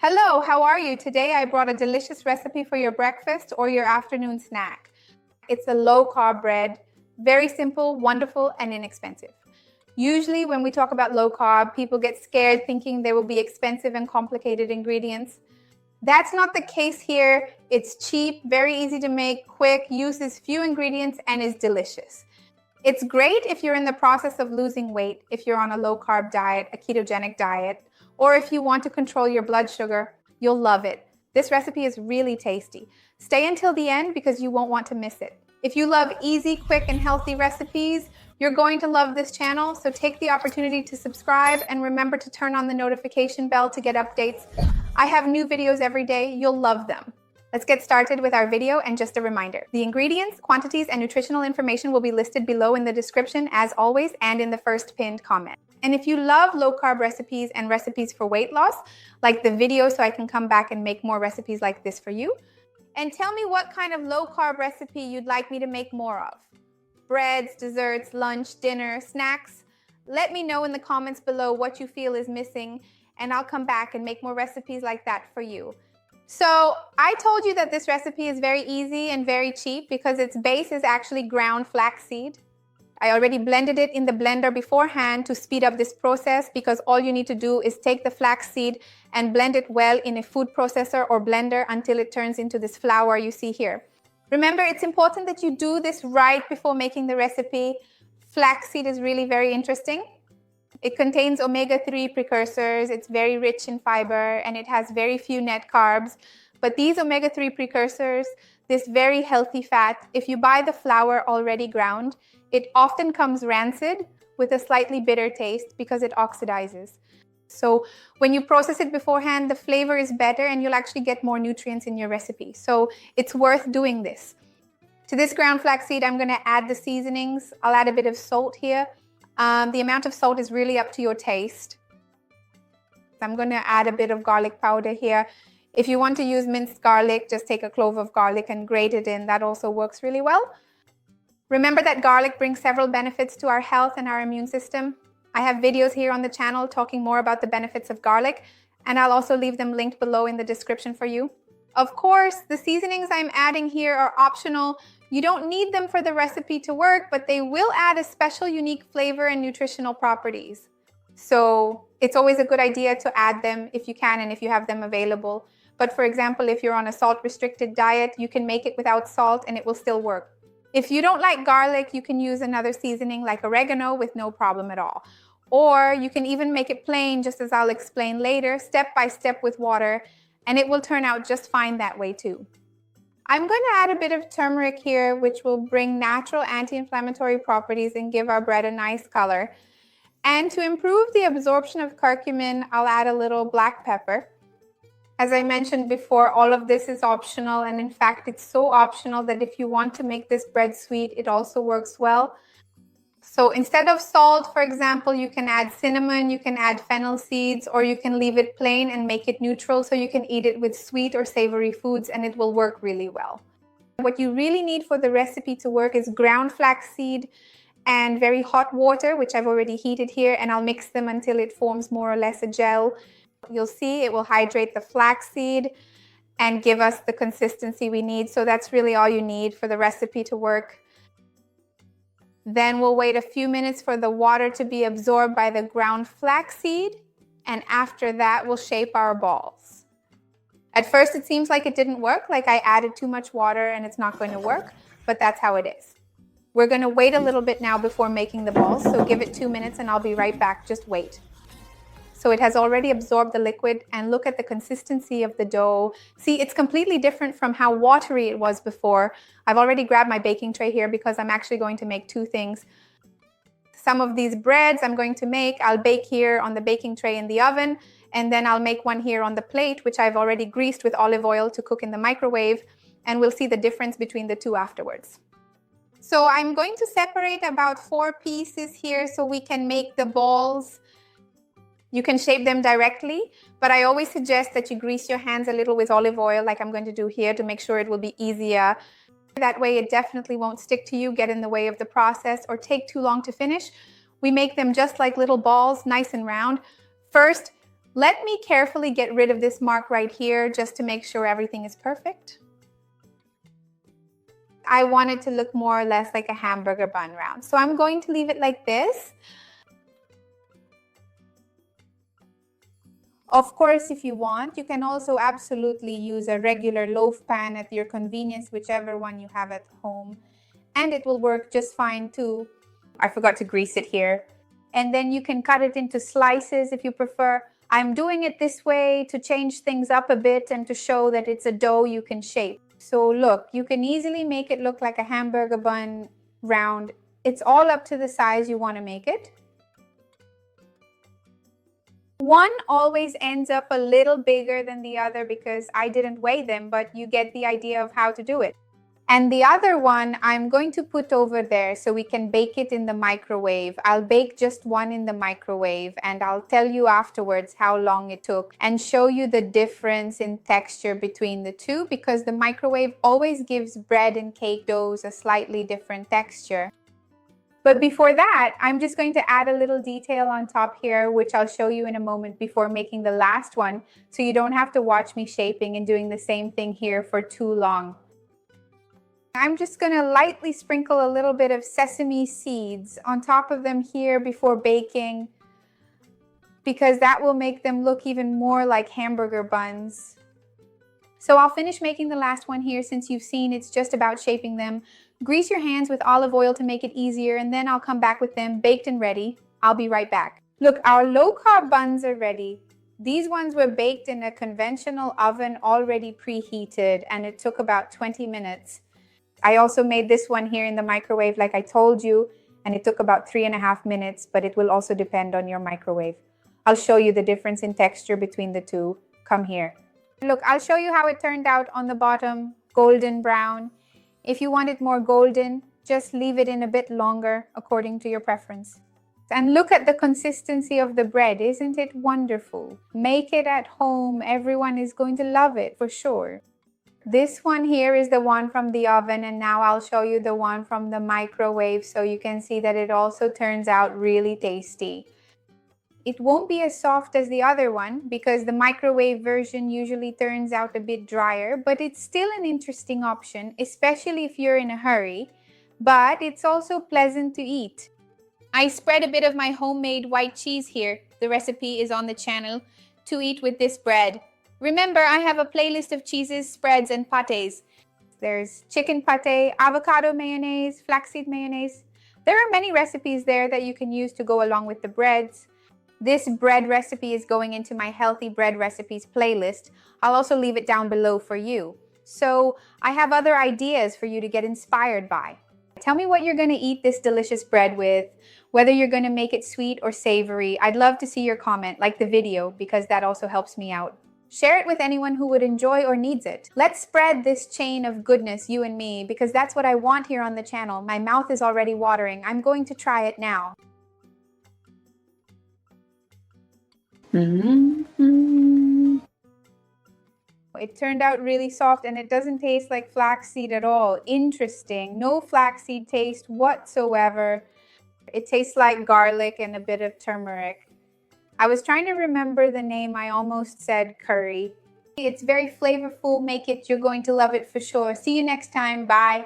Hello, how are you? Today I brought a delicious recipe for your breakfast or your afternoon snack. It's a low-carb bread, very simple, wonderful, and inexpensive. Usually when we talk about low carb, people get scared thinking there will be expensive and complicated ingredients. That's not the case here. It's cheap, very easy to make, quick, uses few ingredients, and is delicious. It's great if you're in the process of losing weight, if you're on a low-carb diet, a ketogenic diet, or if you want to control your blood sugar. You'll love it. This recipe is really tasty. Stay until the end because you won't want to miss it. If you love easy, quick, and healthy recipes, you're going to love this channel, so take the opportunity to subscribe and remember to turn on the notification bell to get updates. I have new videos every day. You'll love them. Let's get started with our video, and just a reminder. The ingredients, quantities, and nutritional information will be listed below in the description as always and in the first pinned comment. And if you love low-carb recipes and recipes for weight loss, like the video so I can come back and make more recipes like this for you. And tell me what kind of low-carb recipe you'd like me to make more of. Breads, desserts, lunch, dinner, snacks. Let me know in the comments below what you feel is missing, and I'll come back and make more recipes like that for you. So I told you that this recipe is very easy and very cheap because its base is actually ground flaxseed. I already blended it in the blender beforehand to speed up this process, because all you need to do is take the flaxseed and blend it well in a food processor or blender until it turns into this flour you see here. Remember, it's important that you do this right before making the recipe. Flaxseed is really very interesting. It contains omega-3 precursors, it's very rich in fiber, and it has very few net carbs. But these omega-3 precursors, this very healthy fat, if you buy the flour already ground, it often comes rancid with a slightly bitter taste because it oxidizes. So when you process it beforehand, the flavor is better and you'll actually get more nutrients in your recipe. So it's worth doing this. To this ground flaxseed, I'm going to add the seasonings. I'll add a bit of salt here. The amount of salt is really up to your taste. I'm going to add a bit of garlic powder here. If you want to use minced garlic, just take a clove of garlic and grate it in. That also works really well. Remember that garlic brings several benefits to our health and our immune system. I have videos here on the channel talking more about the benefits of garlic, and I'll also leave them linked below in the description for you. Of course, the seasonings I'm adding here are optional. You don't need them for the recipe to work, but they will add a special unique flavor and nutritional properties. So it's always a good idea to add them if you can and if you have them available. But for example, if you're on a salt-restricted diet, you can make it without salt and it will still work. If you don't like garlic, you can use another seasoning like oregano with no problem at all. Or you can even make it plain, just as I'll explain later, step by step with water, and it will turn out just fine that way too. I'm going to add a bit of turmeric here, which will bring natural anti-inflammatory properties and give our bread a nice color. And to improve the absorption of curcumin, I'll add a little black pepper. As I mentioned before, all of this is optional, and in fact, it's so optional that if you want to make this bread sweet, it also works well. So instead of salt, for example, you can add cinnamon, you can add fennel seeds, or you can leave it plain and make it neutral so you can eat it with sweet or savory foods, and it will work really well. What you really need for the recipe to work is ground flaxseed and very hot water, which I've already heated here, and I'll mix them until it forms more or less a gel. You'll see it will hydrate the flaxseed and give us the consistency we need. So that's really all you need for the recipe to work. Then we'll wait a few minutes for the water to be absorbed by the ground flaxseed. And after that, we'll shape our balls. At first, it seems like it didn't work, like I added too much water and it's not going to work, but that's how it is. We're going to wait a little bit now before making the balls. So give it 2 minutes and I'll be right back. Just wait. So it has already absorbed the liquid, and look at the consistency of the dough. See, it's completely different from how watery it was before. I've already grabbed my baking tray here because I'm actually going to make two things. Some of these breads I'm going to make, I'll bake here on the baking tray in the oven, and then I'll make one here on the plate, which I've already greased with olive oil to cook in the microwave, and we'll see the difference between the two afterwards. So I'm going to separate about 4 pieces here so we can make the balls. You can shape them directly, but I always suggest that you grease your hands a little with olive oil like I'm going to do here to make sure it will be easier. That way it definitely won't stick to you, get in the way of the process, or take too long to finish. We make them just like little balls, nice and round. First, Let me carefully get rid of this mark right here just to make sure everything is perfect. I want it to look more or less like a hamburger bun round. So I'm going to leave it like this. Of course, if you want, you can also absolutely use a regular loaf pan at your convenience, whichever one you have at home, and it will work just fine too. I forgot to grease it here. And then you can cut it into slices if you prefer. I'm doing it this way to change things up a bit and to show that it's a dough you can shape. So look, you can easily make it look like a hamburger bun round. It's all up to the size you want to make it. One always ends up a little bigger than the other because I didn't weigh them, but you get the idea of how to do it. And the other one I'm going to put over there so we can bake it in the microwave. I'll bake just one in the microwave and I'll tell you afterwards how long it took and show you the difference in texture between the two, because the microwave always gives bread and cake doughs a slightly different texture. But before that, I'm just going to add a little detail on top here, which I'll show you in a moment before making the last one, so you don't have to watch me shaping and doing the same thing here for too long. I'm just going to lightly sprinkle a little bit of sesame seeds on top of them here before baking, because that will make them look even more like hamburger buns. So I'll finish making the last one here. Since you've seen it's just about shaping them. Grease your hands with olive oil to make it easier, and then I'll come back with them baked and ready. I'll be right back. Look, our low-carb buns are ready. These ones were baked in a conventional oven already preheated, and it took about 20 minutes. I also made this one here in the microwave like I told you, and it took about 3.5 minutes, but it will also depend on your microwave. I'll show you the difference in texture between the two. Come here. Look, I'll show you how it turned out on the bottom, golden brown. If you want it more golden, just leave it in a bit longer according to your preference. And look at the consistency of the bread. Isn't it wonderful? Make it at home. Everyone is going to love it for sure. This one here is the one from the oven, and now I'll show you the one from the microwave so you can see that it also turns out really tasty. It won't be as soft as the other one because the microwave version usually turns out a bit drier, but it's still an interesting option, especially if you're in a hurry. But it's also pleasant to eat. I spread a bit of my homemade white cheese here. The recipe is on the channel to eat with this bread. Remember, I have a playlist of cheeses, spreads, and pâtés. There's chicken pâté, avocado mayonnaise, flaxseed mayonnaise. There are many recipes there that you can use to go along with the breads. This bread recipe is going into my healthy bread recipes playlist. I'll also leave it down below for you. So I have other ideas for you to get inspired by. Tell me what you're going to eat this delicious bread with, whether you're going to make it sweet or savory. I'd love to see your comment, like the video, because that also helps me out. Share it with anyone who would enjoy or needs it. Let's spread this chain of goodness, you and me, because that's what I want here on the channel. My mouth is already watering. I'm going to try it now. Mm-hmm. It turned out really soft and it doesn't taste like flaxseed at all. Interesting. No flaxseed taste whatsoever. It tastes like garlic and a bit of turmeric. I was trying to remember the name. I almost said curry. It's very flavorful. Make it. You're going to love it for sure. See you next time. Bye.